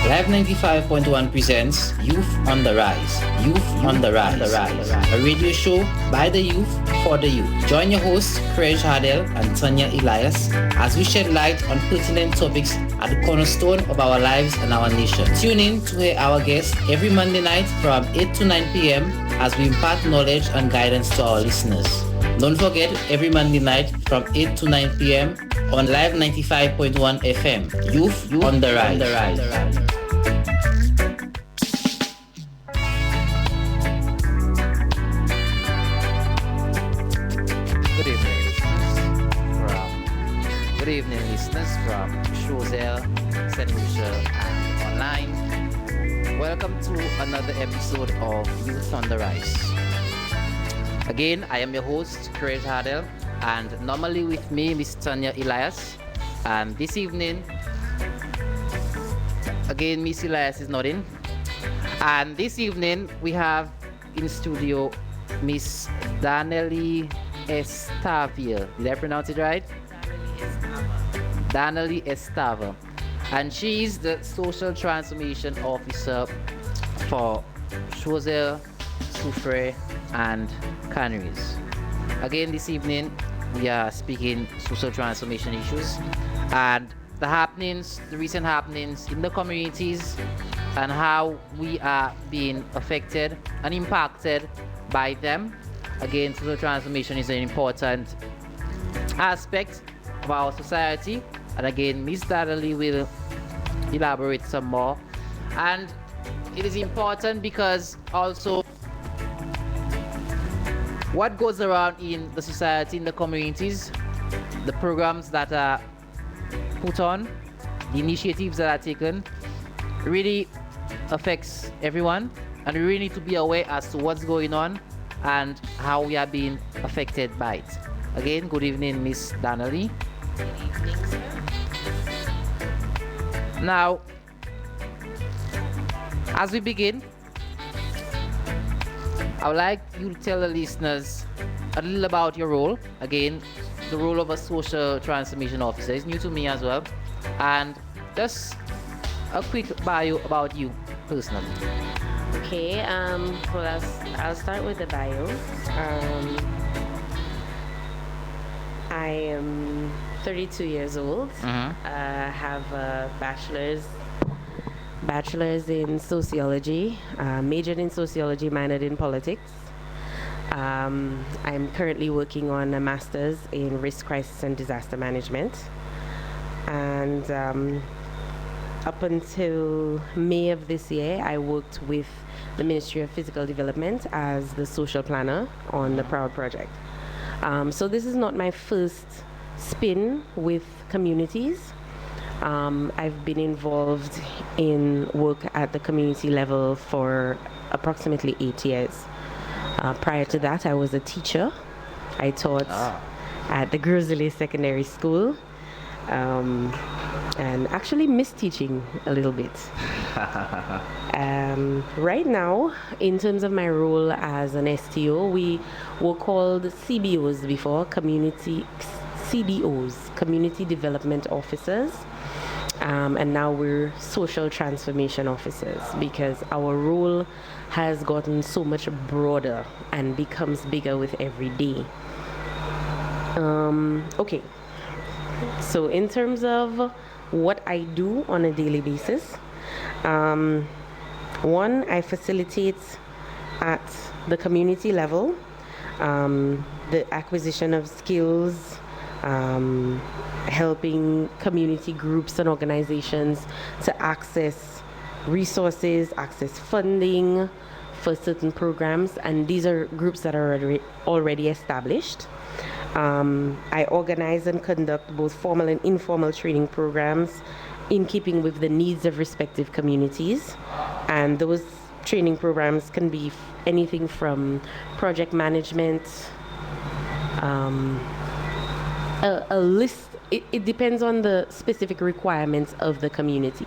Live 95.1 presents Youth on the Rise. Youth on the Rise. A radio show by the youth for the youth. Join your hosts, Craig Hardell and Tanya Elias, as we shed light on pertinent topics at the cornerstone of our lives and our nation. Tune in to hear our guests every Monday night from 8 to 9 p.m. as we impart knowledge and guidance to our listeners. Don't forget, every Monday night from 8 to 9 p.m. on Live 95.1 FM. Youth on the Rise. Good evening, listeners from Choiseul, St.Lucia, and online. Welcome to another episode of Youth on the Rise. Again, I am your host, Craig Hardell, and normally with me, Miss Tanya Elias. And this evening, again, Miss Elias is not in. And this evening, we have in studio Miss Darnelly Estava. Did I pronounce it right? Darnally Estava, and she is the Social Transformation Officer for Choiseul, Soufriere, and Canaries. Again, this evening we are speaking social transformation issues and the recent happenings in the communities, and how we are being affected and impacted by them. Again, social transformation is an important aspect of our society. And again, Ms. Darnally will elaborate some more. And it is important because also what goes around in the society, in the communities, the programs that are put on, the initiatives that are taken, really affects everyone. And we really need to be aware as to what's going on and how we are being affected by it. Again, good evening, Ms. Darnally. Good evening, sir. Now, as we begin, I would like you to tell the listeners a little about your role. Again, the role of a social transformation officer is new to me as well. And just a quick bio about you personally. Okay, I'll start with the bio. I am 32 years old. Have a bachelor's in sociology, majored in sociology, minored in politics. I'm currently working on a master's in risk, crisis, and disaster management. And up until May of this year, I worked with the Ministry of Physical Development as the social planner on the Proud Project. So this is not my first spin with communities. I've been involved in work at the community level for approximately 8 years. Prior to that, I was a teacher. I taught at the Choiseul Secondary School, and actually missed teaching a little bit. Right now, in terms of my role as an STO, we were called CBOs before, CDOs, Community Development Officers. And now we're social transformation officers because our role has gotten so much broader and becomes bigger with every day. Okay, so in terms of what I do on a daily basis, one, I facilitate at the community level the acquisition of skills, helping community groups and organizations to access resources, access funding for certain programs, and these are groups that are already established. I organize and conduct both formal and informal training programs in keeping with the needs of respective communities, and those training programs can be anything from project management, a list. It depends on the specific requirements of the community,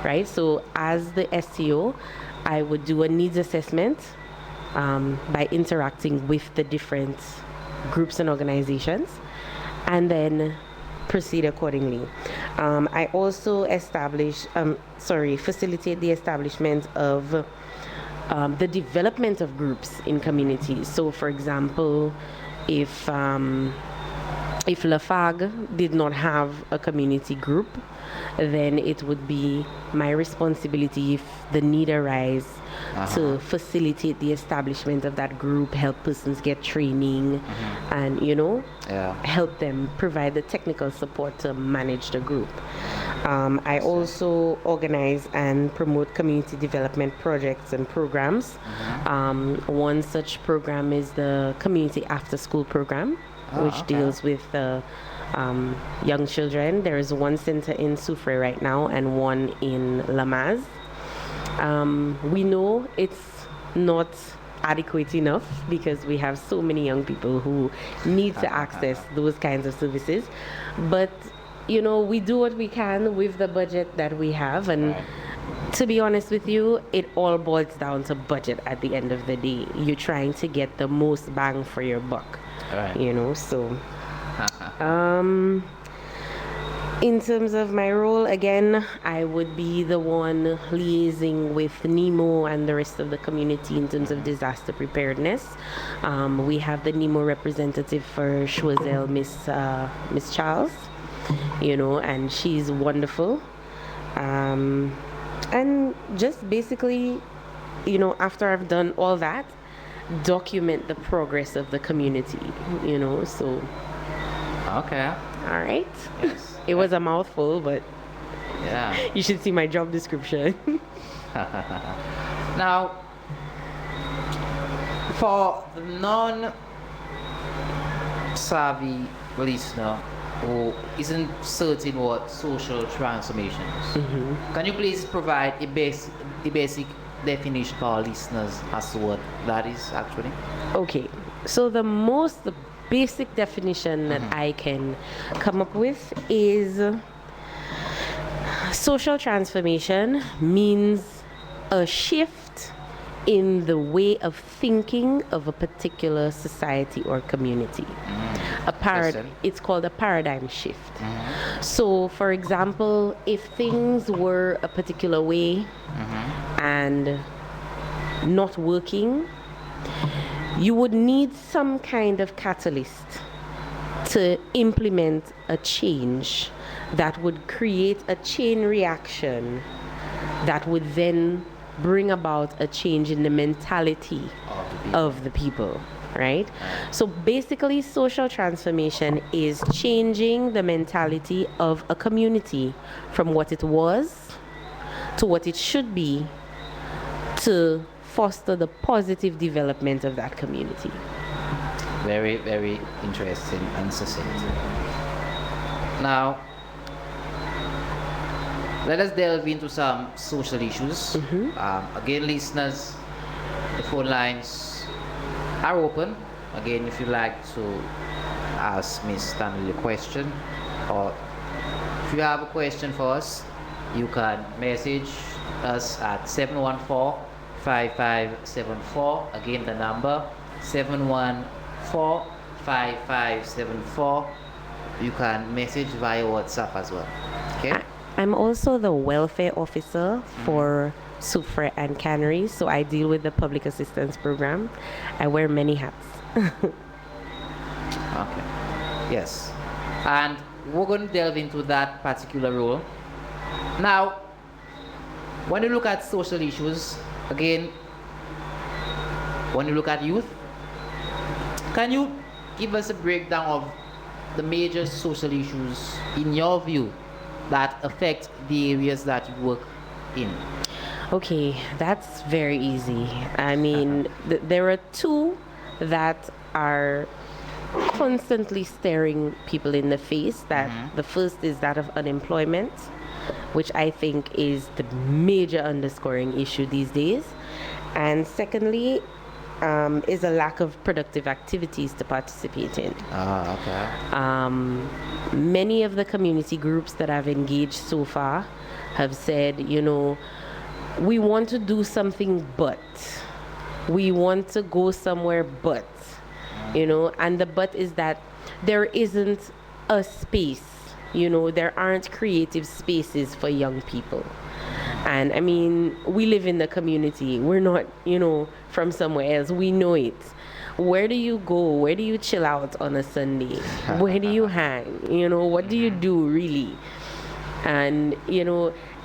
right? So as the STO, I would do a needs assessment by interacting with the different groups and organizations, and then proceed accordingly. I also facilitate the establishment of the development of groups in communities. So, for example, if Lafag did not have a community group, then it would be my responsibility if the need arise to facilitate the establishment of that group, help persons get training, and help them provide the technical support to manage the group. I also organize and promote community development projects and programs. One such program is the Community After School Program, which deals with young children. There is one center in Soufriere right now and one in Lamaz. We know it's not adequate enough because we have so many young people who need to access those kinds of services. But, we do what we can with the budget that we have. And to be honest with you, it all boils down to budget at the end of the day. You're trying to get the most bang for your buck. So in terms of my role, again, I would be the one liaising with Nemo and the rest of the community in terms of disaster preparedness. We have the Nemo representative for Choiseul, Miss Charles, and she's wonderful. And just basically, after I've done all that, document the progress of the community, so. Okay. All right. Yes. It was a mouthful, but Yeah. you should see my job description. Now, for the non-savvy listener who isn't certain what social transformation is, can you please provide the basic definition for our listeners as to what that is actually? Okay, so the basic definition that I can come up with is social transformation means a shift in the way of thinking of a particular society or community. It's called a paradigm shift. So, for example, if things were a particular way and not working, you would need some kind of catalyst to implement a change that would create a chain reaction that would then bring about a change in the mentality of the people, right? So basically, social transformation is changing the mentality of a community from what it was to what it should be to foster the positive development of that community. Very, very interesting and succinct. Now, let us delve into some social issues. Again, listeners, the phone lines are open. Again, if you'd like to ask Ms. Darnally a question, or if you have a question for us, you can message us at 714-5574. Again, the number 714-5574. You can message via WhatsApp as well. Okay. I'm also the welfare officer for Soufriere and Canaries, so I deal with the public assistance program. I wear many hats. Okay. Yes. And we're going to delve into that particular role. Now, when you look at social issues, again, when you look at youth, can you give us a breakdown of the major social issues in your view that affect the areas that you work in? Okay, that's very easy. I mean, there are two that are constantly staring people in the face. That the first is that of unemployment, which I think is the major underscoring issue these days. And secondly, is a lack of productive activities to participate in. Okay. Many of the community groups that I've engaged so far have said, we want to do something, but we want to go somewhere, and the but is that there isn't a space There aren't creative spaces for young people. And I mean, we live in the community. We're not, from somewhere else. We know it. Where do you go? Where do you chill out on a Sunday? Where do you hang? What do you do really? And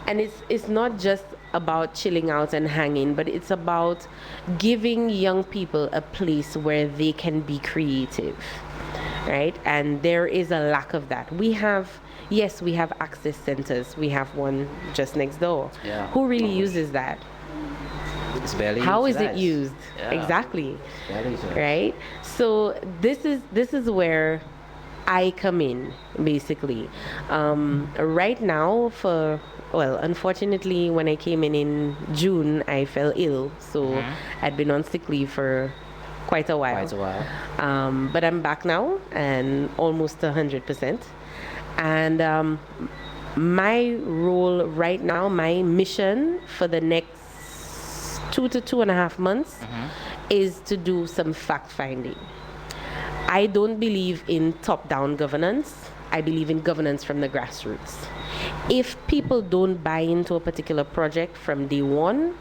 and it's not just about chilling out and hanging, but it's about giving young people a place where they can be creative, right? And there is a lack of that. We have access centers. We have one just next door. Yeah. Who really uses that? It's barely How is it utilized. used? Yeah. Exactly. Barely utilized. Right? So this is where I come in, basically. Right now, unfortunately, when I came in June, I fell ill. So I'd been on sick leave for quite a while. But I'm back now and almost 100%. And my role right now, my mission for the next 2 to 2.5 months is to do some fact finding. I don't believe in top-down governance. I believe in governance from the grassroots. If people don't buy into a particular project from day one,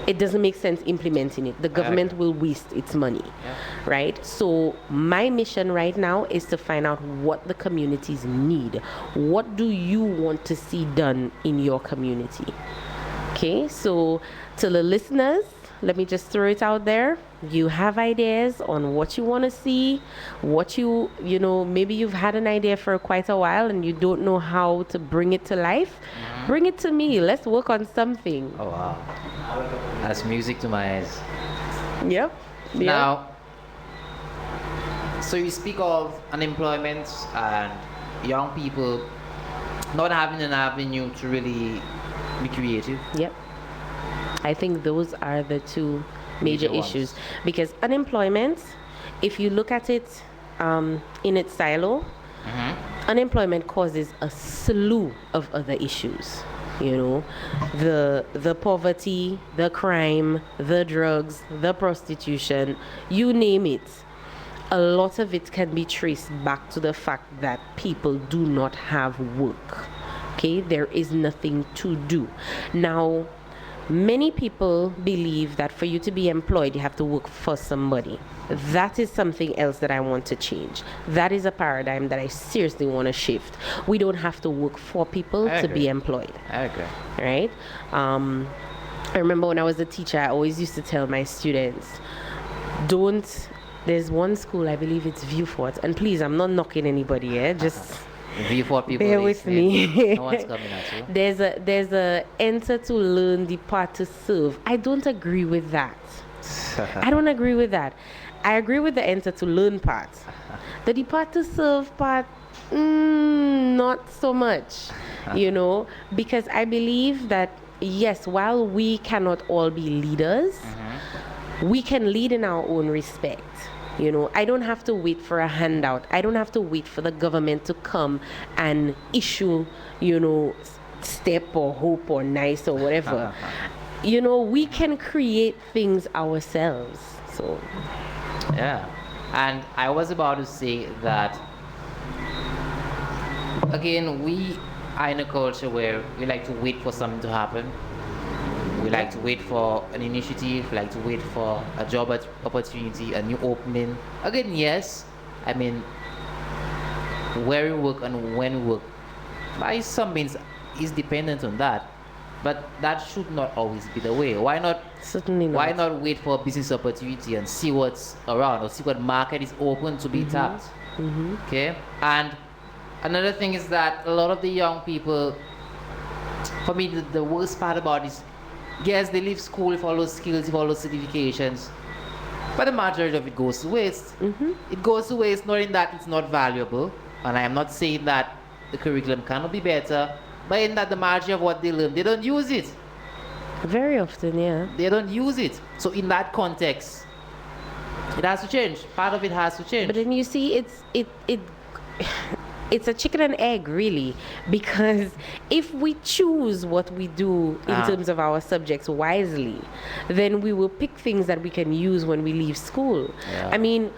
it doesn't make sense implementing it. The government will waste its money, right? So my mission right now is to find out what the communities need. What do you want to see done in your community? Okay, so to the listeners, let me just throw it out there. You have ideas on what you want to see, maybe you've had an idea for quite a while and you don't know how to bring it to life. Bring it to me. Let's work on something. Oh wow, that's music to my ears. Yep. Now, so you speak of unemployment and young people not having an avenue to really be creative. Yep. I think those are the two major issues. Because unemployment, if you look at it in its silo, unemployment causes a slew of other issues. The poverty, the crime, the drugs, the prostitution, you name it. A lot of it can be traced back to the fact that people do not have work. Okay, there is nothing to do. Now, many people believe that for you to be employed, you have to work for somebody. That is something else that I want to change. That is a paradigm that I seriously want to shift. We don't have to work for people to be employed. I agree. Right? I remember when I was a teacher, I always used to tell my students, there's one school, I believe it's Viewfort, and please, I'm not knocking anybody, just... Viewfort people, bear with me. No one's coming at you. There's a enter to learn, depart to serve. I don't agree with that. I don't agree with that. I agree with the enter to learn part. The depart to serve part, not so much, because I believe that, yes, while we cannot all be leaders, we can lead in our own respect. I don't have to wait for a handout. I don't have to wait for the government to come and issue, step or hope or nice or whatever. We can create things ourselves. So, yeah. And I was about to say that, again, we are in a culture where we like to wait for something to happen. We like to wait for an initiative, like to wait for a job opportunity, a new opening. Again, yes, I mean, where we work and when we work, by some means, is dependent on that. But that should not always be the way. Why not? Certainly not. Why not wait for a business opportunity and see what's around or see what market is open to be tapped? Okay. And another thing is that a lot of the young people, for me, the worst part about this. Yes, they leave school with all those skills, with all those certifications, but the majority of it goes to waste. It goes to waste not in that it's not valuable, and I am not saying that the curriculum cannot be better, but in that the majority of what they learn, they don't use it. Very often, yeah. They don't use it. So in that context, it has to change. Part of it has to change. But then you see, it's a chicken and egg, really, because if we choose what we do in terms of our subjects wisely, then we will pick things that we can use when we leave school. I mean,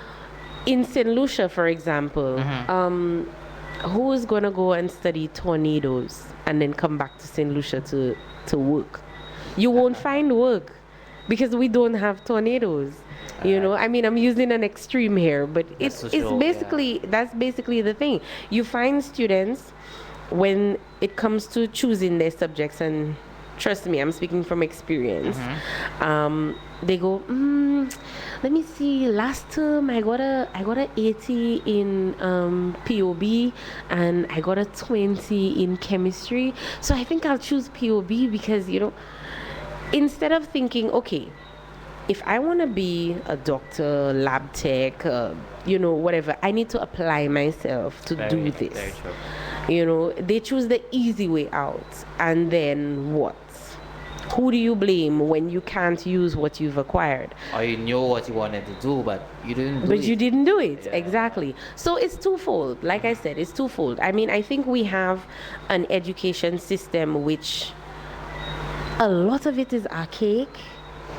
in St. Lucia, for example, who is gonna go and study tornadoes and then come back to St. Lucia to work? You won't find work because we don't have tornadoes. You know, I mean, I'm using an extreme here, but That's it's for it's sure, basically that's basically the thing. You find students when it comes to choosing their subjects, and trust me, I'm speaking from experience. They go, let me see. Last term, I got a 80 in POB, and I got a 20 in chemistry. So I think I'll choose POB because instead of thinking, okay, if I want to be a doctor, lab tech, whatever, I need to apply myself to do this. Very true. They choose the easy way out. And then what? Who do you blame when you can't use what you've acquired? Or you knew what you wanted to do, but you didn't do it. But you didn't do it. Yeah. Exactly. So it's twofold. Like I said, it's twofold. I mean, I think we have an education system which a lot of it is archaic.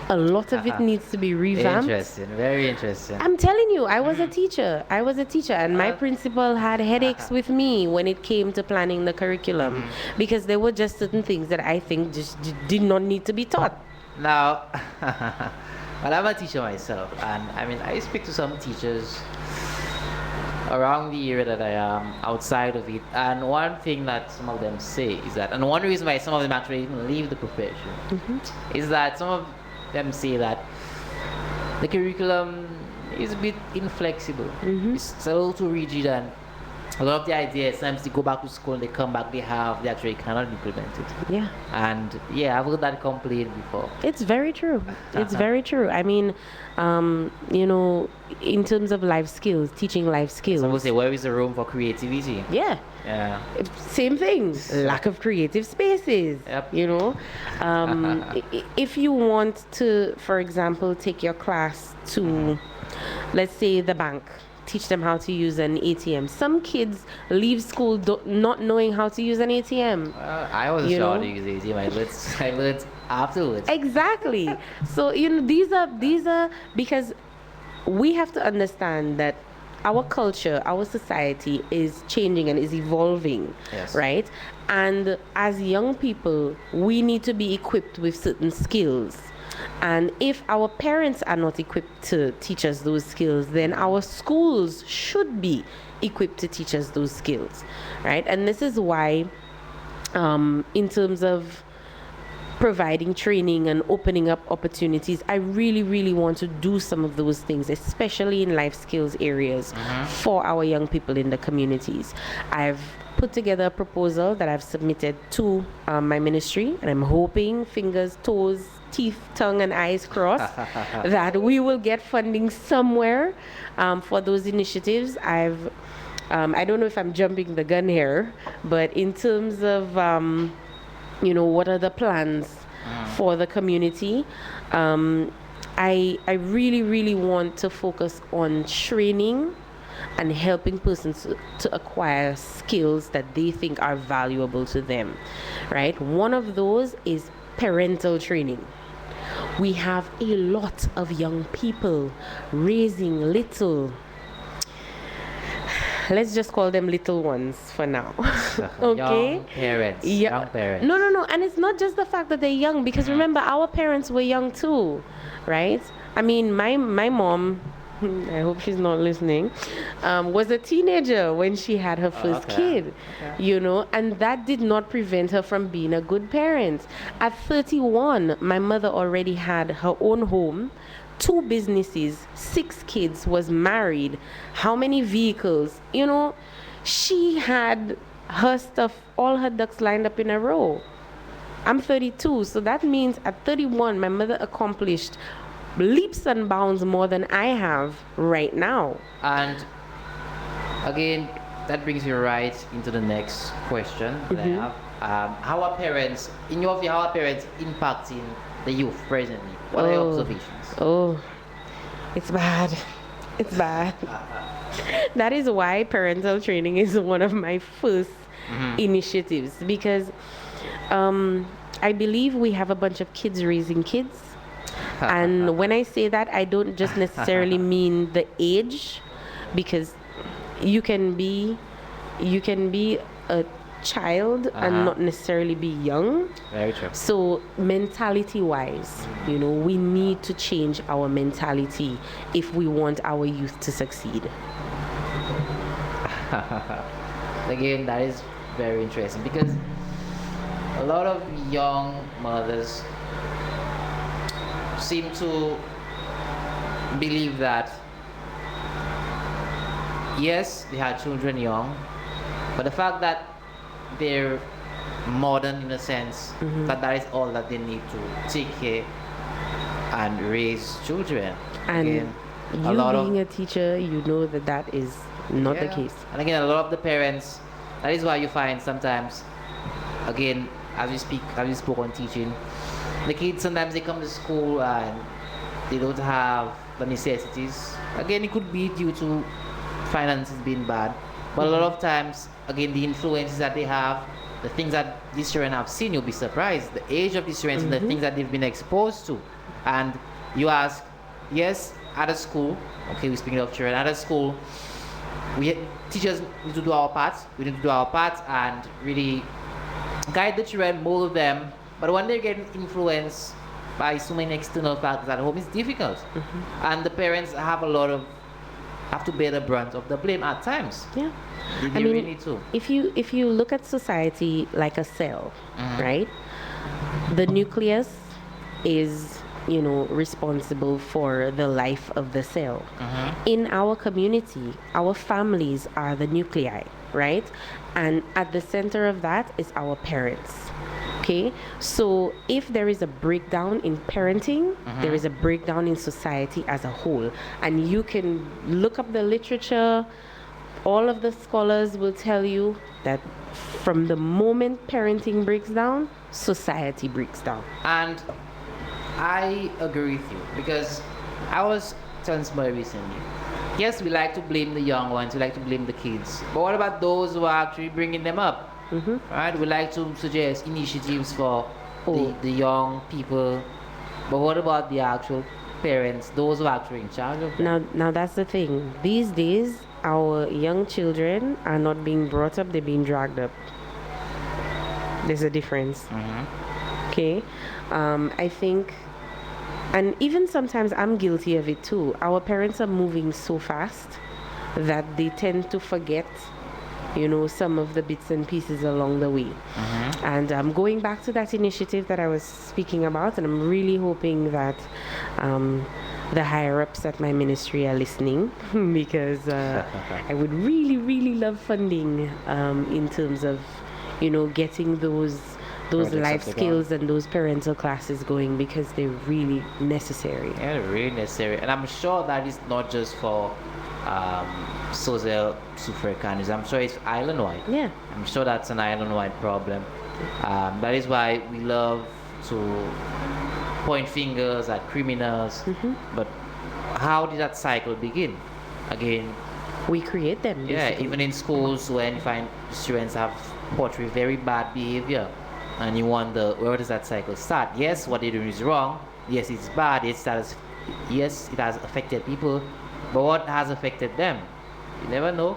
A lot of it needs to be revamped. Interesting, very interesting. I'm telling you, I was a teacher, and my principal had headaches with me when it came to planning the curriculum because there were just certain things that I think just did not need to be taught. Now, well, I'm a teacher myself, and I mean, I speak to some teachers around the area that I am, outside of it, and one thing that some of them say is that, and one reason why some of them actually even leave the profession, is that some of them say that the curriculum is a bit inflexible. It's a little too rigid, and a lot of the ideas, sometimes they go back to school and they come back, they actually cannot implement it. Yeah. And yeah, I've heard that complaint before. It's very true. It's very true. I mean, in terms of life skills, teaching life skills. Some will say, where is the room for creativity? Yeah. Yeah. Same thing. Lack of creative spaces. Yep. If you want to, for example, take your class to, let's say, the bank, teach them how to use an ATM. Some kids leave school not knowing how to use an ATM. I wasn't sure how to use ATM. I learned afterwards. Exactly. So these are because we have to understand that our culture, our society is changing and is evolving, Yes. right? And as young people, we need to be equipped with certain skills. And if our parents are not equipped to teach us those skills, then our schools should be equipped to teach us those skills, right? And this is why, in terms of providing training and opening up opportunities, I really, really want to do some of those things, especially in life skills areas for our young people in the communities. I've put together a proposal that I've submitted to my ministry, and I'm hoping, fingers, toes, teeth, tongue, and eyes crossed, that we will get funding somewhere for those initiatives. I don't know if I'm jumping the gun here, but in terms of what are the plans for the community, I really, really want to focus on training and helping persons to acquire skills that they think are valuable to them, right? One of those is parental training. We have a lot of young people raising little, let's just call them little ones for now. Okay? Young parents. Yeah. Young parents. No. And it's not just the fact that they're young, because remember, our parents were young too, right? I mean, my mom, I hope she's not listening, was a teenager when she had her first kid, and that did not prevent her from being a good parent. At 31, my mother already had her own home, 2 businesses, 6 kids, was married, how many vehicles, she had her stuff, all her ducks lined up in a row. I'm 32, so that means at 31, my mother accomplished leaps and bounds more than I have right now. And again, that brings me right into the next question that I have. How are parents, in your view, how are parents impacting the youth presently? What are your observations? Oh, it's bad. It's bad. That is why parental training is one of my first initiatives, because I believe we have a bunch of kids raising kids. And when I say that, I don't just necessarily mean the age, because you can be you can be a child and not necessarily be young. Very true. So mentality wise, we need to change our mentality if we want our youth to succeed. Again, that is very interesting because a lot of young mothers seem to believe that yes, they had children young, but the fact that they're modern in a sense, that is all that they need to take care and raise children. And Again, you being a teacher, you know that is not the case. And again, a lot of the parents, that is why you find sometimes, again, as we spoke on teaching, the kids sometimes they come to school and they don't have the necessities. Again, it could be due to finances being bad, but a lot of times, again, the influences that they have, the things that these children have seen, you'll be surprised. The age of these children and the things that they've been exposed to. And you ask, yes, at a school, okay, we're speaking of children, at a school, teachers need to do our part. We need to do our part and really guide the children, mold them. But when they're getting influenced by so many external factors at home, it's difficult. And the parents have to bear the brunt of the blame at times. Yeah. They really need to. If you look at society like a cell, right? The nucleus is responsible for the life of the cell. In our community, our families are the nuclei, right? And at the center of that is our parents. Okay, so if there is a breakdown in parenting, there is a breakdown in society as a whole. And you can look up the literature, all of the scholars will tell you that from the moment parenting breaks down, society breaks down. And I agree with you because I was telling somebody recently, yes, we like to blame the young ones, we like to blame the kids, but what about those who are actually bringing them up? Right? We like to suggest initiatives for the young people, but what about the actual parents, those who are actually in charge of them? Now that's the thing. These days, our young children are not being brought up; they're being dragged up. There's a difference. Okay, I think, and even sometimes I'm guilty of it too. Our parents are moving so fast that they tend to forget some of the bits and pieces along the way. And going back to that initiative that I was speaking about, and I'm really hoping that the higher ups at my ministry are listening because I would really, really love funding in terms of, getting those life skills and those parental classes going because they're really necessary. Yeah, they're really necessary. And I'm sure that is not just for Choiseul, Soufriere, Canaries. I'm sure it's island-wide. Yeah. I'm sure that's an island-wide problem. That is why we love to point fingers at criminals. But how did that cycle begin? Again, we create them. Yeah, basically. even in schools when you find students have portray very bad behavior, and you wonder where does that cycle start? Yes, what they're doing is wrong. Yes, it's bad. Yes, it has affected people. But what has affected them? You never know.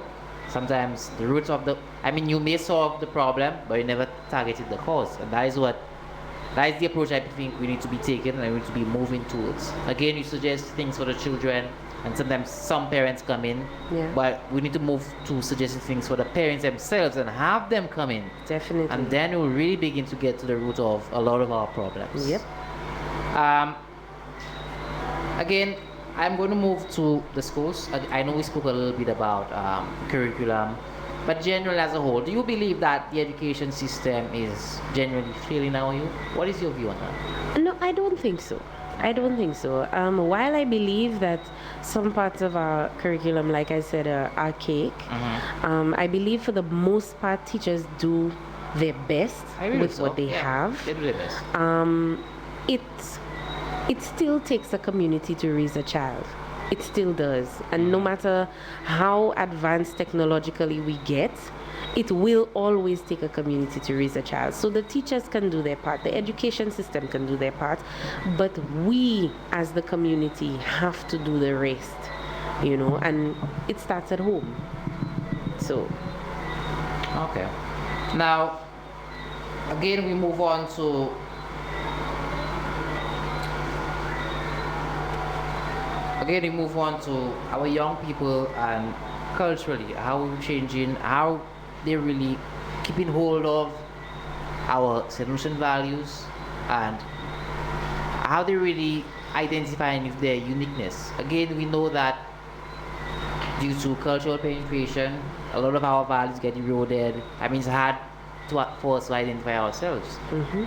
Sometimes the roots of you may solve the problem, but you never targeted the cause. And that is the approach I think we need to be taking and we need to be moving towards. Again, you suggest things for the children, and sometimes some parents come in, but we need to move to suggesting things for the parents themselves and have them come in. Definitely. And then we'll really begin to get to the root of a lot of our problems. Yep. Again, I'm going to move to the schools. I know we spoke a little bit about curriculum, but generally as a whole, do you believe that the education system is generally failing our youth? What is your view on that? No, I don't think so. While I believe that some parts of our curriculum, like I said, are archaic, I believe for the most part teachers do their best with what they have. They do their best. It still takes a community to raise a child. It still does. And no matter how advanced technologically we get, it will always take a community to raise a child. So the teachers can do their part, the education system can do their part, but we as the community have to do the rest, and it starts at home. So Okay. Now, again, we move on to our young people and culturally how we're changing, how they're really keeping hold of our solution values and how they really identifying with their uniqueness. Again, we know that due to cultural penetration, a lot of our values get eroded. I mean, it's hard for us to identify ourselves.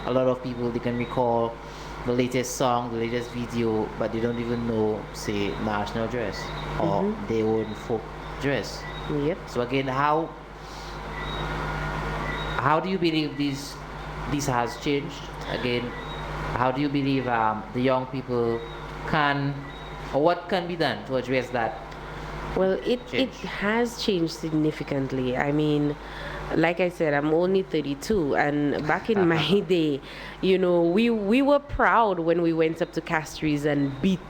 A lot of people, they can recall the latest song, the latest video, but they don't even know, say, national dress or their own folk dress. Yep. So again, how do you believe this has changed? Again, how do you believe the young people can, or what can be done to address that Well, it change? has changed significantly. I mean, like I said, I'm only 32, and back in my day, we were proud when we went up to Castries and beat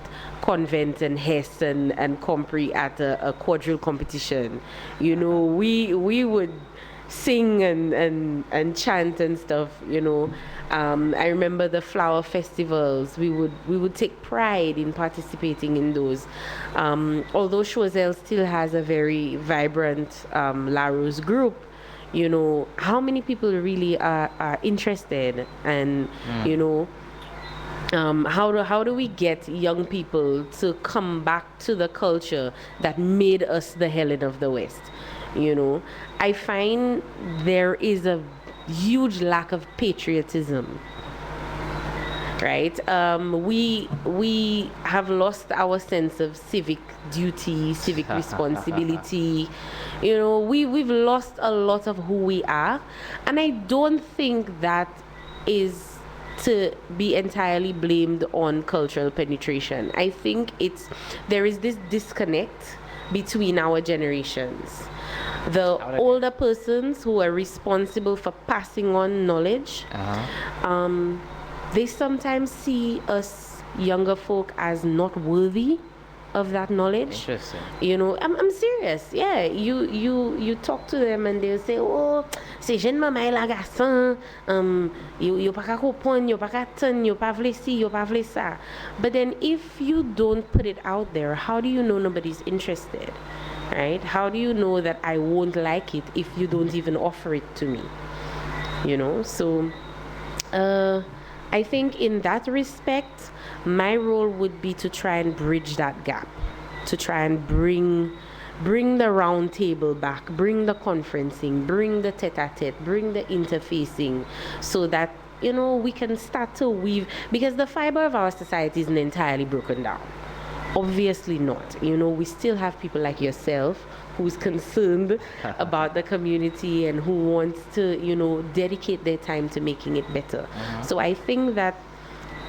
Convent and Hess and Compre at a quadrille competition. We would sing and chant and stuff. I remember the flower festivals. We would take pride in participating in those. Although Choiseul still has a very vibrant La Rose group, how many people really are interested, and how do we get young people to come back to the culture that made us the Helen of the West? I find there is a huge lack of patriotism, right? We have lost our sense of civic duty, civic responsibility. We've lost a lot of who we are, and I don't think that is to be entirely blamed on cultural penetration. I think there is this disconnect between our generations. The I would agree. older persons who are responsible for passing on knowledge, they sometimes see us younger folk as not worthy of that knowledge. Interesting. I'm serious. Yeah, you talk to them and they'll say, oh, c'est jeune maman la garçon, yo pas ka comprendre, yo pas ka tan, yo pas vle si, yo pas vle ça. But then if you don't put it out there, how do you know nobody's interested? Right? How do you know that I won't like it if you don't even offer it to me? So I think in that respect, my role would be to try and bridge that gap, to try and bring the round table back, bring the conferencing, bring the tete-a-tete, bring the interfacing, so that we can start to weave, because the fiber of our society isn't entirely broken down. Obviously not. We still have people like yourself who's concerned about the community and who wants to, dedicate their time to making it better. So I think that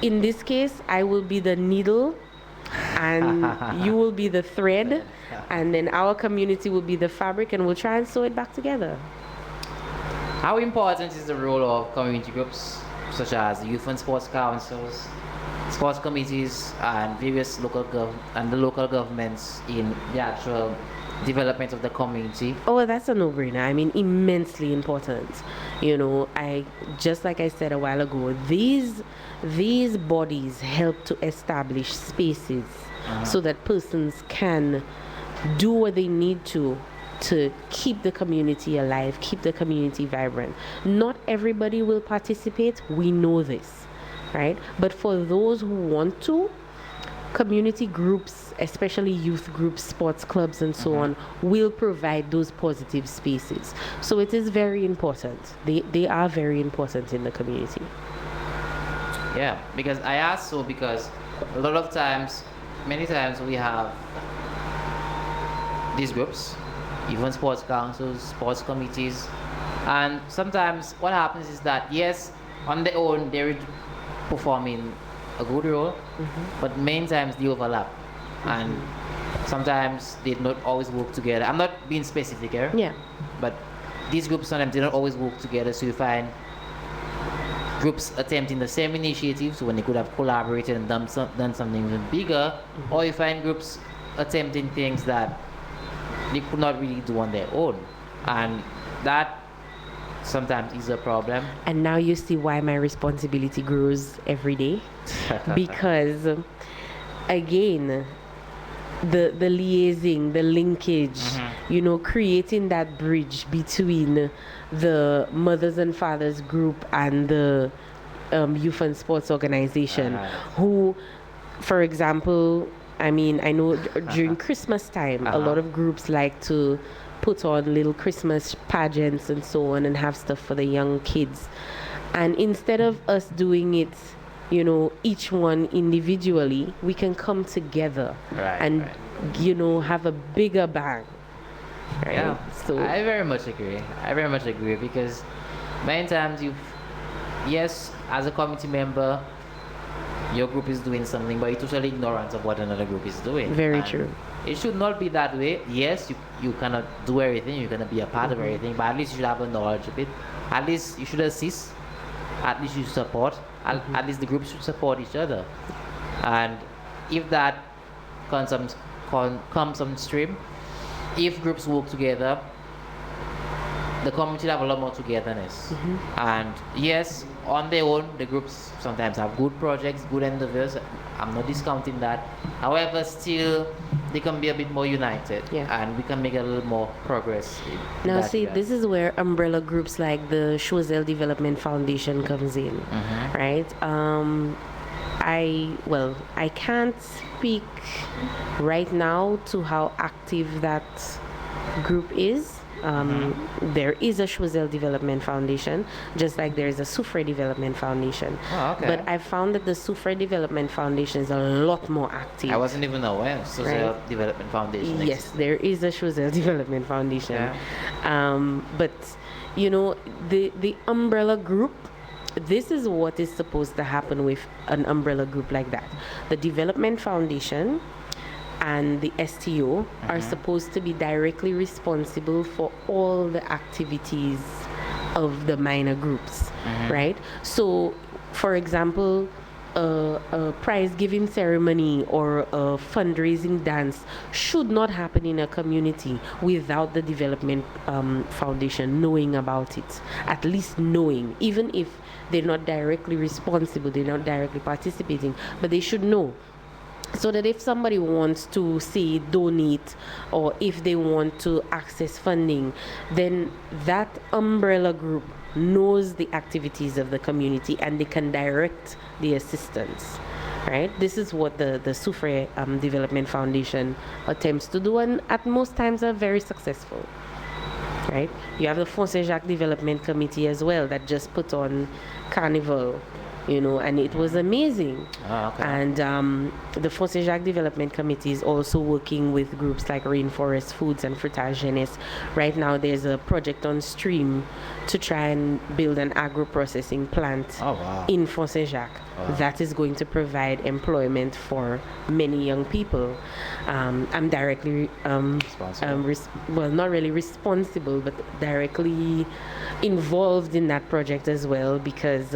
in this case, I will be the needle and you will be the thread, and then our community will be the fabric, and we'll try and sew it back together. How important is the role of community groups such as youth and sports councils, sports committees, and various local governments in the actual development of the community? Oh, that's a no-brainer. I mean, immensely important. Just like I said a while ago, these bodies help to establish spaces so that persons can do what they need to keep the community alive, keep the community vibrant. Not everybody will participate, we know this, right? But for those who want to, community groups, especially youth groups, sports clubs, and so on, will provide those positive spaces. So it is very important. They are very important in the community. Yeah, because I ask so because a lot of times, many times we have these groups, even sports councils, sports committees, and sometimes what happens is that yes, on their own they're performing a good role, but many times they overlap, and sometimes they not always work together. I'm not being specific here, Yeah. but these groups sometimes they don't always work together. So you find groups attempting the same initiatives when they could have collaborated and done something even bigger, or you find groups attempting things that they could not really do on their own, and that sometimes is a problem. And now you see why my responsibility grows every day. Because, again, the liaising, the linkage, creating that bridge between the mothers and fathers group and the youth and sports organization, who, for example, I mean, I know during Christmas time, a lot of groups like to put on little Christmas pageants and so on and have stuff for the young kids. And instead of us doing it, each one individually, we can come together and, have a bigger bang. Right? Yeah, So I very much agree. I very much agree because many times yes, as a committee member, your group is doing something, but you're totally ignorant of what another group is doing. Very And true. it should not be that way. Yes, you cannot do everything, you cannot be a part of everything, but at least you should have a knowledge of it. At least you should assist, at least you should support, at least the groups should support each other. And if that comes on stream, if groups work together, the community have a lot more togetherness. And yes, on their own, the groups sometimes have good projects, good endeavors. I'm not discounting that. However, still, they can be a bit more united, and we can make a little more progress. Now, see, this is where umbrella groups like the Choiseul Development Foundation comes in, right? I can't speak right now to how active that group is. There is a Choiseul Development Foundation, just like there is a Soufriere Development Foundation. Oh, okay. But I found that the Soufriere Development Foundation is a lot more active. I wasn't even aware of Social Development Foundation. Yes, there is a Choiseul Development Foundation. But, the umbrella group, this is what is supposed to happen with an umbrella group like that. The Development Foundation and the STO are supposed to be directly responsible for all the activities of the minor groups, right? So, for example, a prize giving ceremony or a fundraising dance should not happen in a community without the development foundation knowing about it, at least knowing, even if they're not directly responsible, they're not directly participating, but they should know. So that if somebody wants to, say, donate, or if they want to access funding, then that umbrella group knows the activities of the community and they can direct the assistance, right? This is what the Soufriere Development Foundation attempts to do, and at most times are very successful, right? You have the Foncé Jacques Development Committee as well that just put on Carnival, and it was amazing. And the Foncé Jacques Development Committee is also working with groups like Rainforest Foods and Frutage Jeunesse. Right now, there's a project on stream to try and build an agro-processing plant in Foncé Jacques. That is going to provide employment for many young people. I'm directly, not really responsible, but directly involved in that project as well, because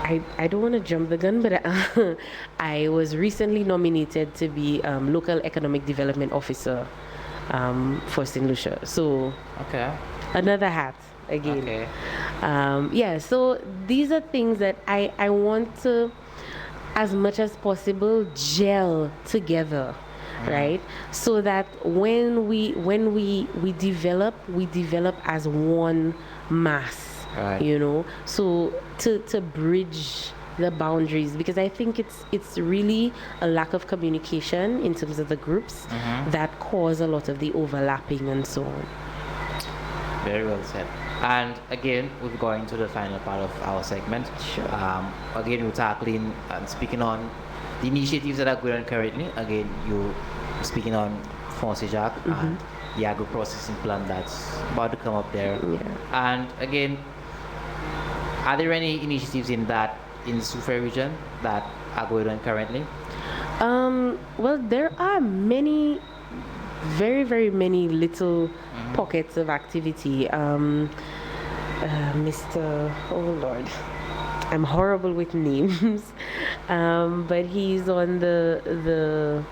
I don't want to jump the gun, but I was recently nominated to be local economic development officer for St.Lucia. So another hat again. So these are things that I want to, as much as possible, gel together, right? So that when we develop as one mass. So to bridge the boundaries, because I think it's really a lack of communication in terms of the groups that cause a lot of the overlapping and so on. Very well said. And again, we're going to the final part of our segment. Sure. Again, we're tackling and speaking on the initiatives that are going on currently. Again, you're speaking on Foncé Jacques and the agro-processing plant that's about to come up there. And again, are there any initiatives in the Soufriere region that are going on currently? Well, there are many, very, very many little pockets of activity. Oh Lord, I'm horrible with names, but he's on the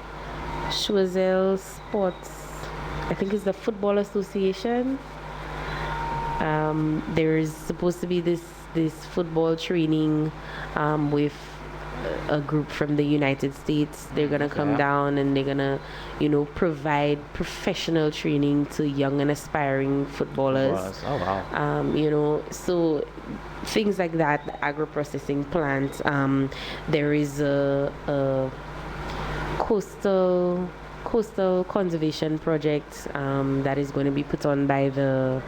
Choiseul Sports, I think it's the Football Association. There's supposed to be this football training with a group from the United States. They're gonna come down and they're gonna, provide professional training to young and aspiring footballers. Oh wow. So things like that, the agro-processing plant. There is a coastal conservation project that is going to be put on by the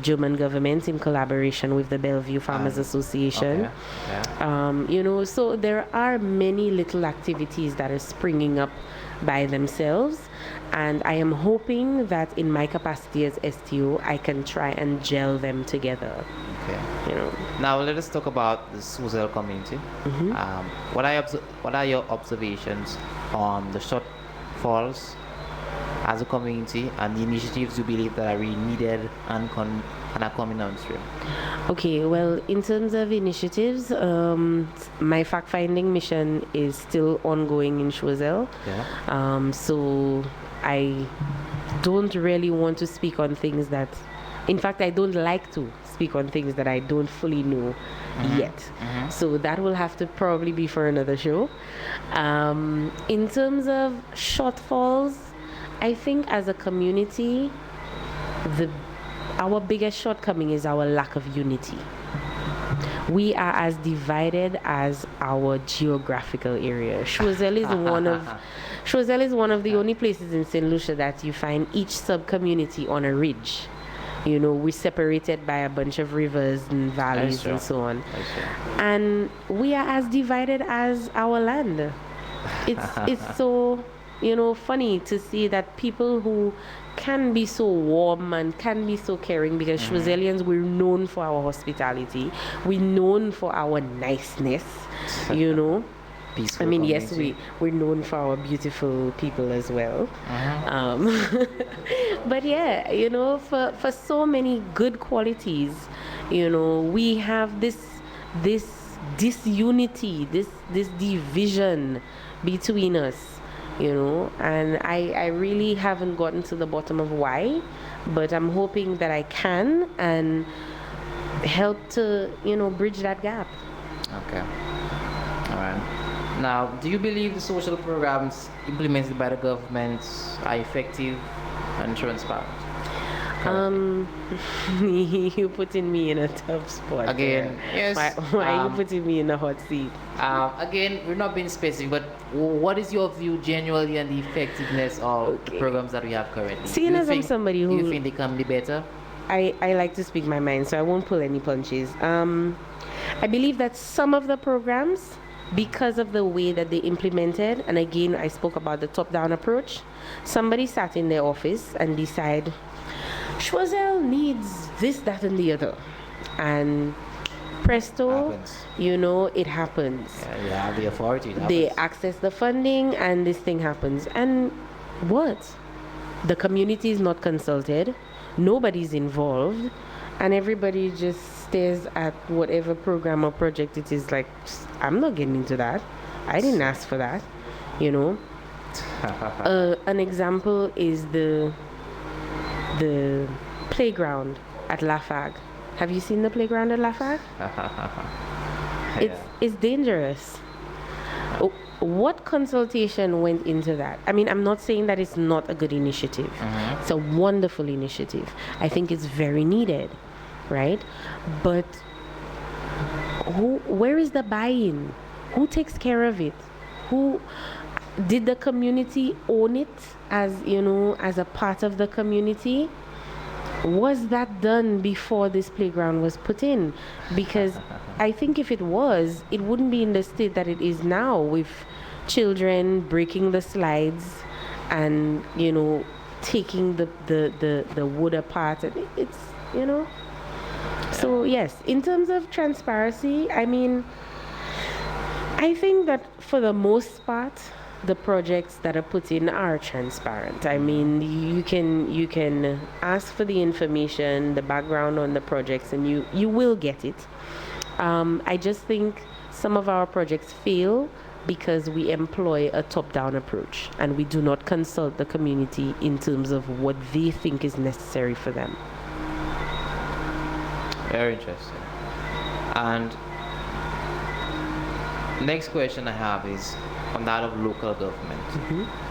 German government in collaboration with the Bellevue Farmers Association. So there are many little activities that are springing up by themselves, and I am hoping that in my capacity as STO I can try and gel them together. Now let us talk about the Choiseul community. What are your observations on the shortfalls as a community and the initiatives you believe that are really needed and are coming on stream? Okay, well, in terms of initiatives, my fact-finding mission is still ongoing in Choiseul. So I don't really want to speak on things that, in fact, I don't like to speak on things that I don't fully know yet. So that will have to probably be for another show. In terms of shortfalls, I think as a community, our biggest shortcoming is our lack of unity. We are as divided as our geographical area. Choiseul is one of the only places in St. Lucia that you find each sub-community on a ridge. We're separated by a bunch of rivers and valleys and so on. And we are as divided as our land. It's so funny to see that people who can be so warm and can be so caring, because Choiseulians, we're known for our hospitality, we're known for our niceness, Peaceful I mean, community. yes, we're known for our beautiful people as well. But yeah, for so many good qualities, we have this disunity, this division between us, and I really haven't gotten to the bottom of why, but I'm hoping that I can and help to, bridge that gap. Okay. All right. Now, do you believe the social programs implemented by the government are effective and transparent? You putting me in a tough spot. Again, yes. Why are you putting me in a hot seat? Again, we're not being specific, but what is your view generally on the effectiveness of the programs that we have currently? Seeing as I'm somebody who... Do you think they can be better? I like to speak my mind, so I won't pull any punches. I believe that some of the programs, because of the way that they implemented, and again, I spoke about the top-down approach, somebody sat in their office and decide, Choiseul needs this, that, and the other. And presto, it happens. Yeah, you have the authority. They access the funding and this thing happens. And what? The community is not consulted, nobody's involved, and everybody just stares at whatever program or project it is like, I'm not getting into that. I didn't ask for that, An example is the playground at Lafag. Have you seen the playground at Lafag? It's dangerous. What consultation went into that? I mean, I'm not saying that it's not a good initiative. It's a wonderful initiative. I think it's very needed, right? But where is the buy-in? Who takes care of it? Who did the community own it as a part of the community? Was that done before this playground was put in? Because I think if it was, it wouldn't be in the state that it is now, with children breaking the slides and taking the wood apart. It's So yes, in terms of transparency, I mean, I think that for the most part, the projects that are put in are transparent. I mean, you can ask for the information, the background on the projects, and you will get it. I just think some of our projects fail because we employ a top-down approach and we do not consult the community in terms of what they think is necessary for them. Very interesting. And next question I have is on that of local government.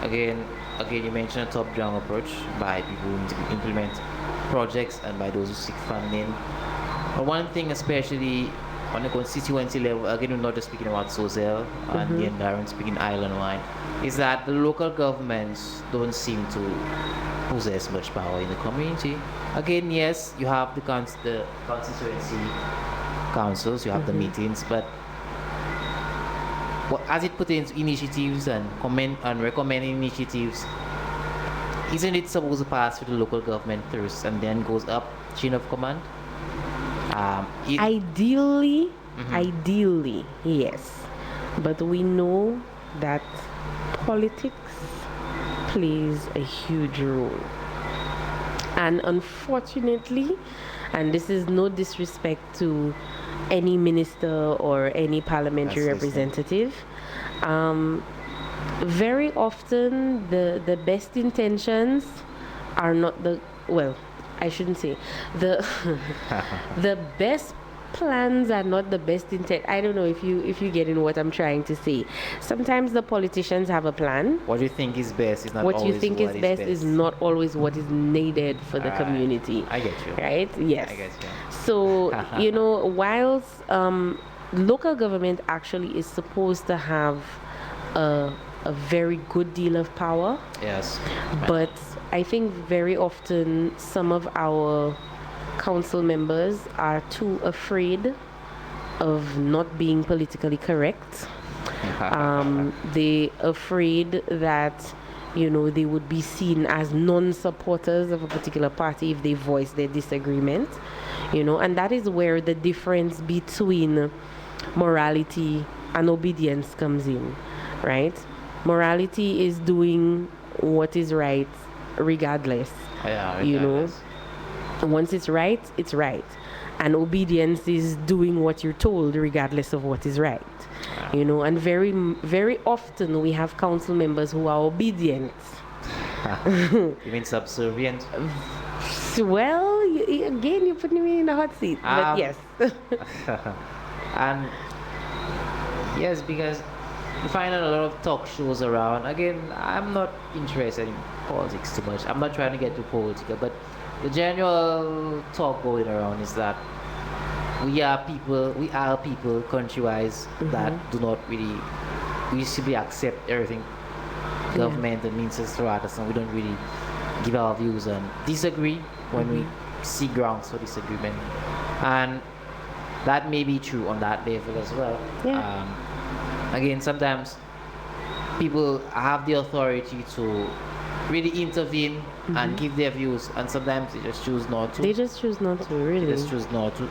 Again, again, you mentioned a top-down approach by people who implement projects and by those who seek funding. But one thing, especially on the constituency level, again, we're not just speaking about Choiseul and the environment, speaking island-wide, is that the local governments don't seem to possess much power in the community. Again, yes, you have the constituency councils, you have the meetings, but as it pertains to initiatives and comment and recommending initiatives, isn't it supposed to pass through the local government first and then goes up chain of command? Ideally, ideally, yes. But we know that politics plays a huge role. And unfortunately, and this is no disrespect to any minister or any parliamentary That's listening. representative, very often the best intentions are not the, well, I shouldn't say the the best plans are not the best intent. I don't know if you get in what I'm trying to say. Sometimes the politicians have a plan. What you think is best is not What always you think what is best is not always what is needed for the Alright. community. I get you. Right? Yes. I get you. So, you know, whilst local government actually is supposed to have a very good deal of power, Yes. but I think very often some of our council members are too afraid of not being politically correct. They afraid that, you know, they would be seen as non-supporters of a particular party if they voice their disagreement, you know, and that is where the difference between morality and obedience comes in, right? Morality is doing what is right regardless, Yeah, you know. regardless. Once it's right, it's right. And obedience is doing what you're told regardless of what is right. You know, and very often we have council members who are obedient. You mean subservient? Well, again, you're putting me in a hot seat. But yes. And yes, because you find out a lot of talk shows around. Again, I'm not interested in politics too much. I'm not trying to get too political, but the general talk going around is that we are people country-wise that do not really, we simply accept everything government and ministers throw at us, and we don't really give our views and disagree when we see grounds for disagreement. And that may be true on that level as well. Again, sometimes people have the authority to really intervene and give their views, and sometimes they just choose not to. They just choose not to, really. They just choose not to.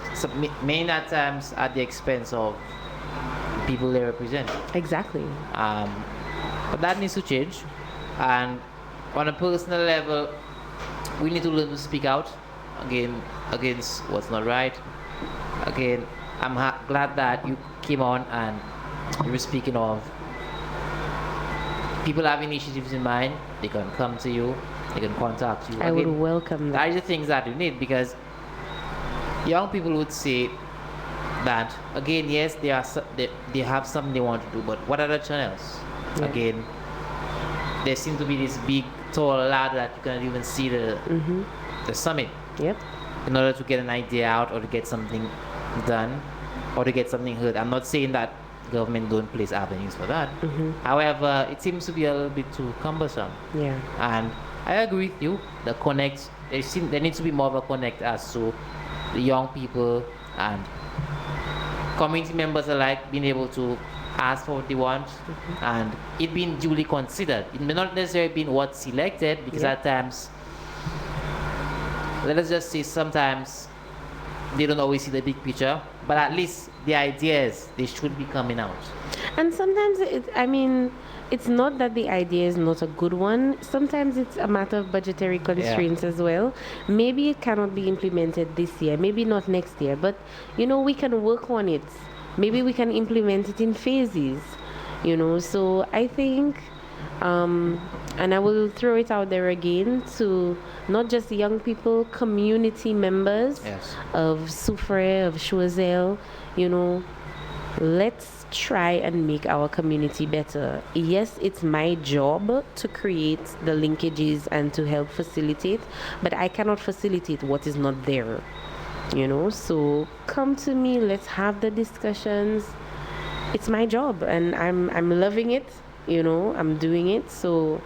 Many at times at the expense of the people they represent. Exactly. But that needs to change. And on a personal level, we need to learn to speak out again against what's not right. Again, I'm glad that you came on and you were speaking of people have initiatives in mind. They can come to you. They can contact you. I would welcome that. That is the things that you need, because young people would say that again, yes, they have something they want to do, but what are the channels? Yeah. Again, there seems to be this big tall ladder that you cannot even see the summit. Yep. In order to get an idea out or to get something done or to get something heard. I'm not saying that government don't place avenues for that. However, it seems to be a little bit too cumbersome. Yeah. And I agree with you. The connect, there needs to be more of a connect as to the young people and community members alike being able to ask for what they want and it being duly considered. It may not necessarily be what's selected, because at times, let us just say, sometimes they don't always see the big picture, but at least the ideas, they should be coming out. And sometimes, it's not that the idea is not a good one. Sometimes it's a matter of budgetary constraints as well. Maybe it cannot be implemented this year, maybe not next year, but, you know, we can work on it. Maybe we can implement it in phases, you know. So I think And I will throw it out there again to not just young people, community members Yes. of Soufriere, of Choiseul, you know, let's try and make our community better. Yes, it's my job to create the linkages and to help facilitate, but I cannot facilitate what is not there. So come to me, let's have the discussions. It's my job and I'm loving it. I'm doing it. So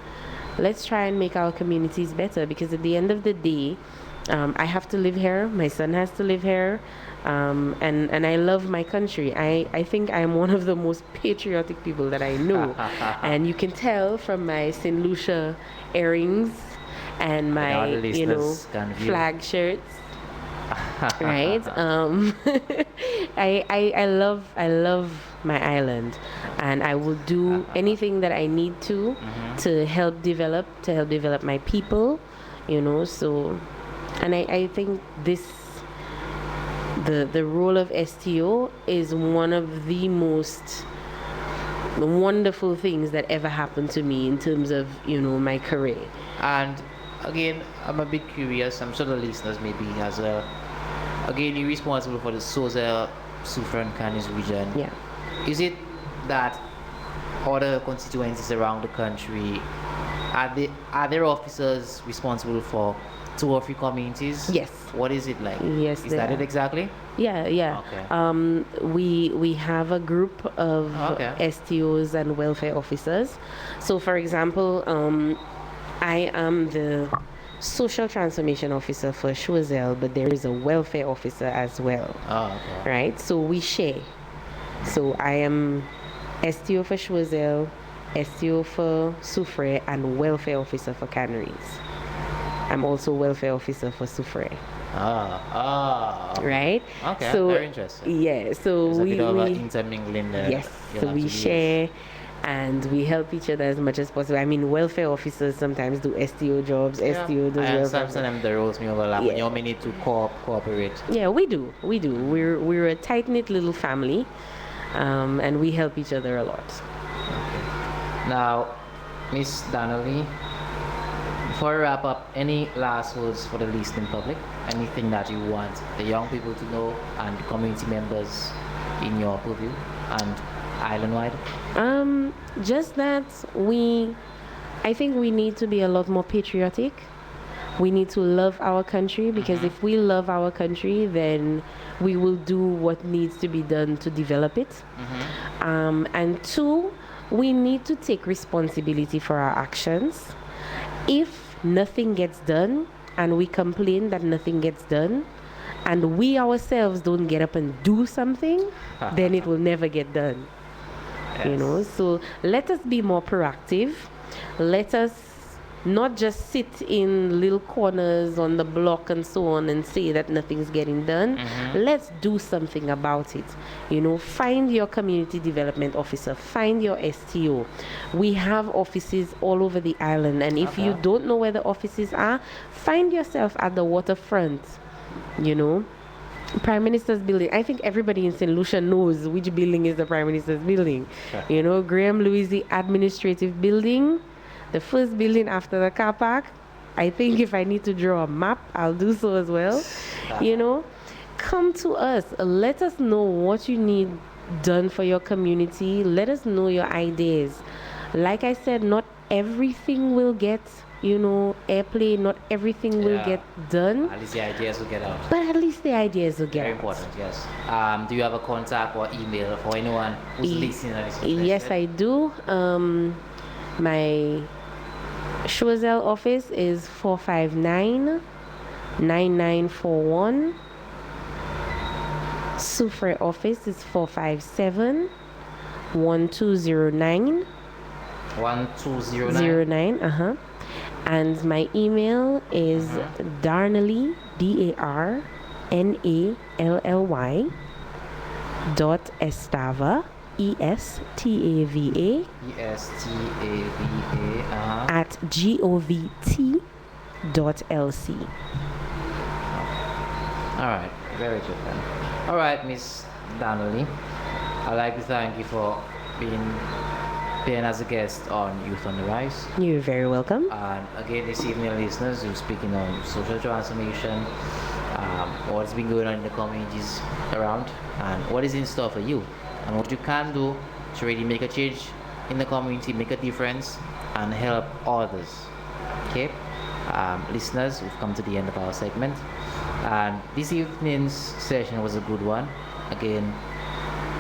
let's try and make our communities better, because at the end of the day, I have to live here, my son has to live here, and I love my country. I think I'm one of the most patriotic people that I know. And you can tell from my St. Lucia earrings and my flag shirts. Right. I love my island, and I will do anything that I need to help develop my people. So, and I think the role of STO is one of the most wonderful things that ever happened to me in terms of my career. And again, I'm a bit curious. I'm sure the listeners maybe as well. Again, you're responsible for the Choiseul, Soufriere, and Canaries region. Yeah. Is it that other constituencies around the country, are there officers responsible for 2 or 3 communities? Yes. What is it like? Yes. Is that it exactly? Yeah. Okay. We have a group of STOs and welfare officers. So, for example, I am the social transformation officer for Choiseul, but there is a welfare officer as well. Oh, okay. Right? So we share. So I am STO for Choiseul, STO for Soufriere, and welfare officer for Canaries. I'm also welfare officer for Soufriere. Okay. Right? Okay, so, very interesting. Yeah, so There's a bit of intermingling there. Yes, so we share and we help each other as much as possible. I mean, welfare officers sometimes do STO jobs, STO does welfare. Sometimes the roles may overlap. You may need to cooperate. Yeah, we do. We're a tight-knit little family, and we help each other a lot. Okay. Now, Miss Darnally, before we wrap up, any last words for the listening public? Anything that you want the young people to know and the community members in your purview and island-wide? Just that I think we need to be a lot more patriotic. We need to love our country, because if we love our country, then we will do what needs to be done to develop it. And 2, we need to take responsibility for our actions. If nothing gets done and we complain that nothing gets done, and we ourselves don't get up and do something, then it will never get done. Yes. So let us be more proactive. Let us not just sit in little corners on the block and so on and say that nothing's getting done. Let's do something about it. Find your community development officer, find your STO. We have offices all over the island, and if you don't know where the offices are, find yourself at the waterfront. Prime Minister's building. I think everybody in St. Lucia knows which building is the Prime Minister's building. Graham Louise Administrative Building, the first building after the car park. I think if I need to draw a map, I'll do so as well. Come to us. Let us know what you need done for your community. Let us know your ideas. Like I said, not everything will get airplay, not everything will get done. At least the ideas will get out. But at least the ideas will get Very out. important, yes. Do you have a contact or email for anyone who's listening and is interested? Yes, I do. My Choiseul office is 459-9941. Soufriere office is 457-1209. 1209? And my email is Darnally, DARNALLY .estava, ESTAVA at govt.lc. All right, very good then. All right, Miss Darnally, I'd like to thank you for being being as a guest on Youth on the Rise. You're very welcome. And again, this evening, listeners, we're speaking on social transformation, what's been going on in the communities around, and what is in store for you, and what you can do to really make a change in the community, make a difference, and help others. Okay, listeners, we've come to the end of our segment, and this evening's session was a good one. Again,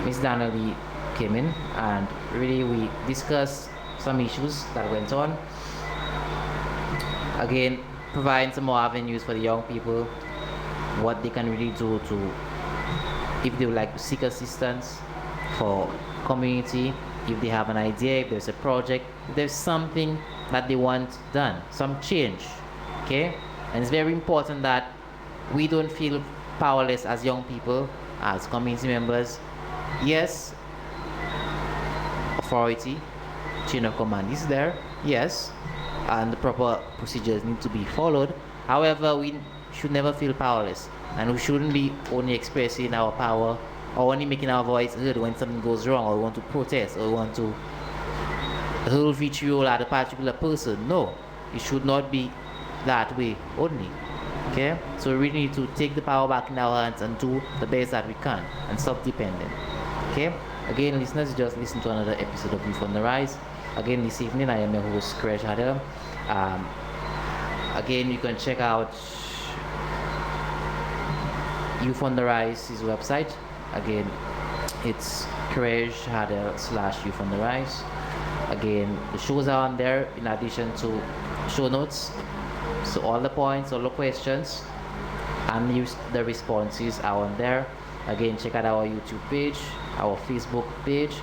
Miss Darnally came in, and really we discussed some issues that went on. Again, providing some more avenues for the young people, what they can really do to, if they would like to seek assistance for community, if they have an idea, if there's a project, if there's something that they want done, some change. Okay, and it's very important that we don't feel powerless as young people, as community members. Yes, authority, chain of command is there, yes, and the proper procedures need to be followed. However, we should never feel powerless, and we shouldn't be only expressing our power or only making our voice heard when something goes wrong, or we want to protest, or we want to hurl vitriol at a particular person. No, it should not be that way only. Okay, so we really need to take the power back in our hands and do the best that we can and stop depending. Okay, again, listeners, you just listen to another episode of Youth on the Rise. Again, this evening, I am your host, Choiseul. Again, you can check out Youth on the Rise's website. Again, it's Choiseul/Youth on the Rise. Again, the shows are on there in addition to show notes. So all the points, all the questions, and the responses are on there. Again, check out our YouTube page, our Facebook page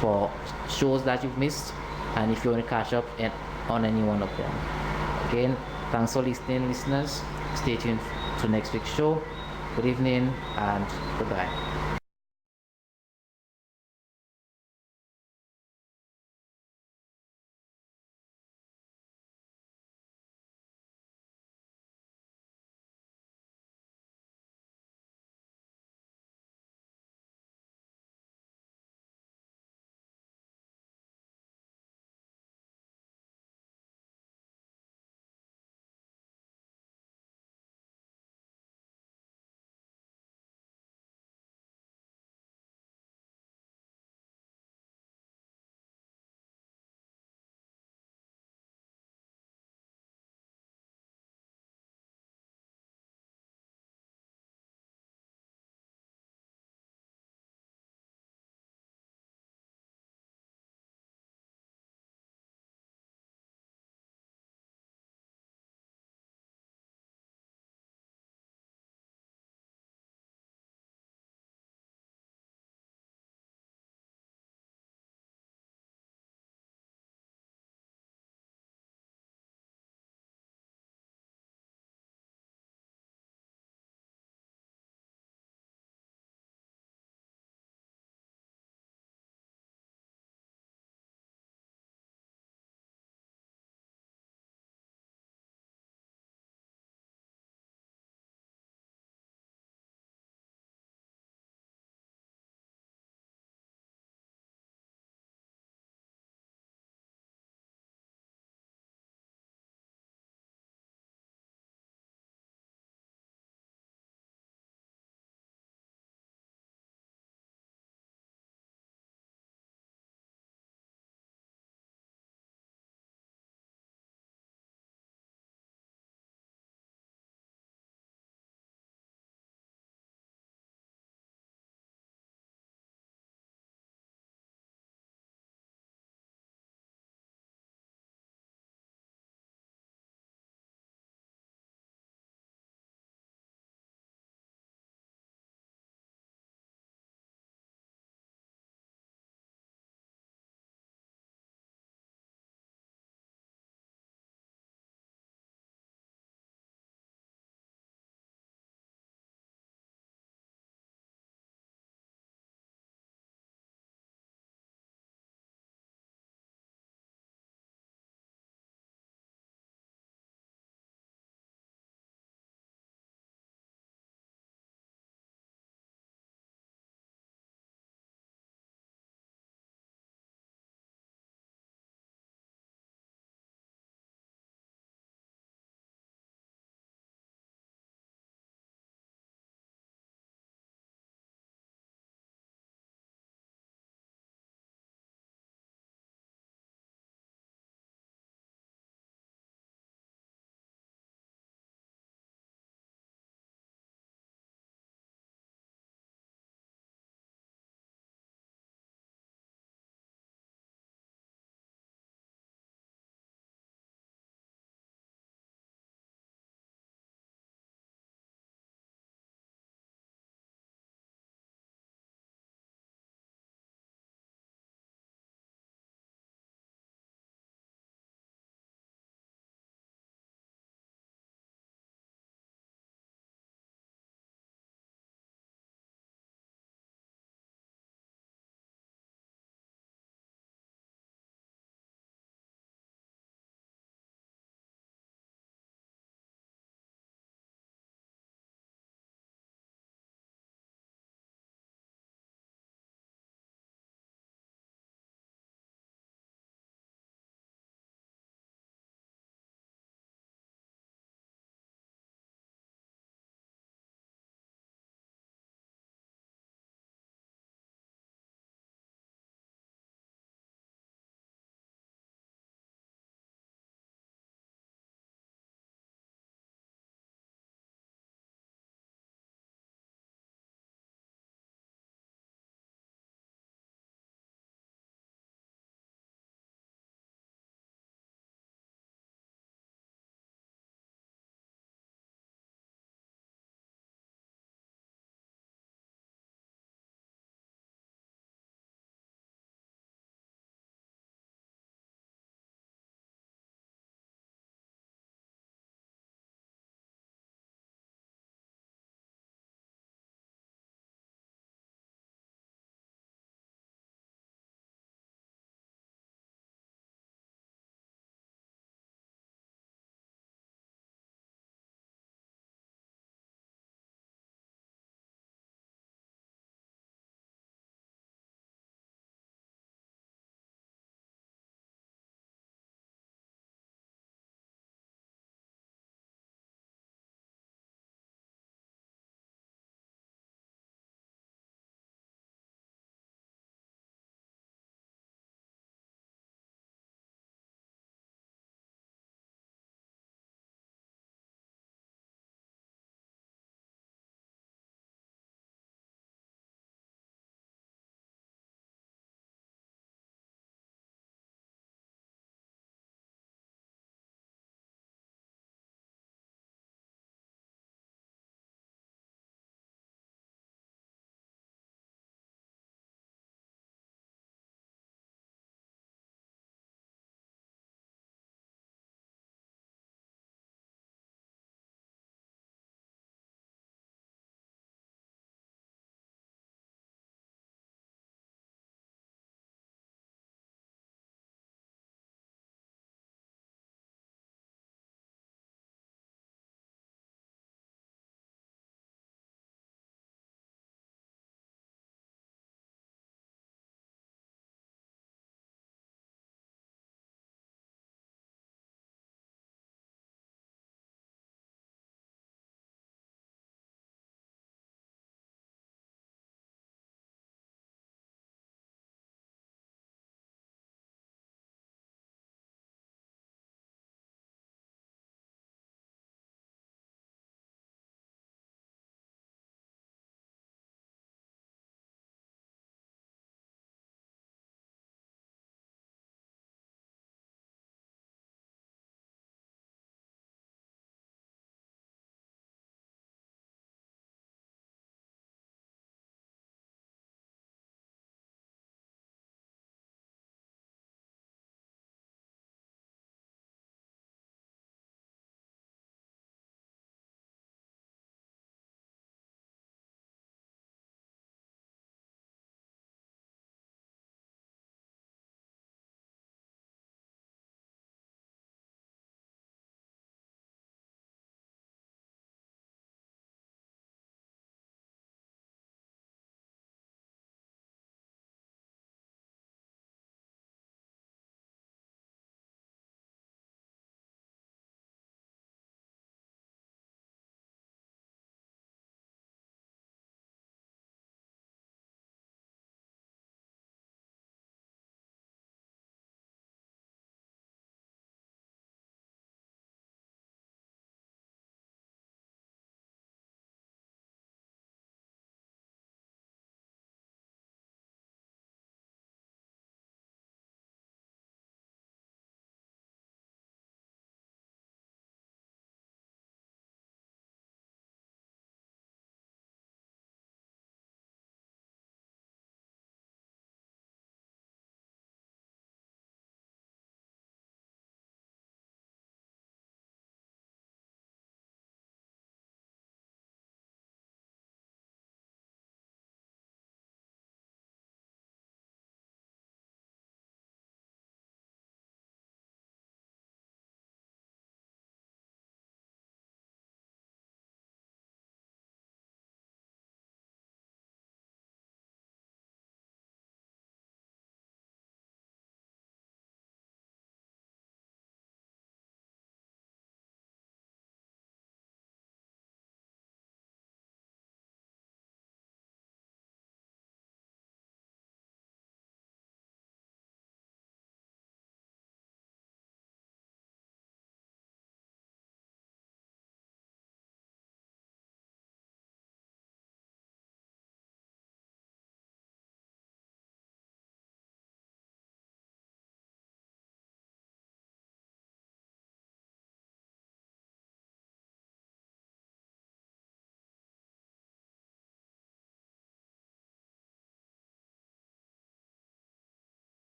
for shows that you've missed, and if you want to catch up on any one of them. Again, thanks for listening, listeners. Stay tuned to next week's show. Good evening and goodbye.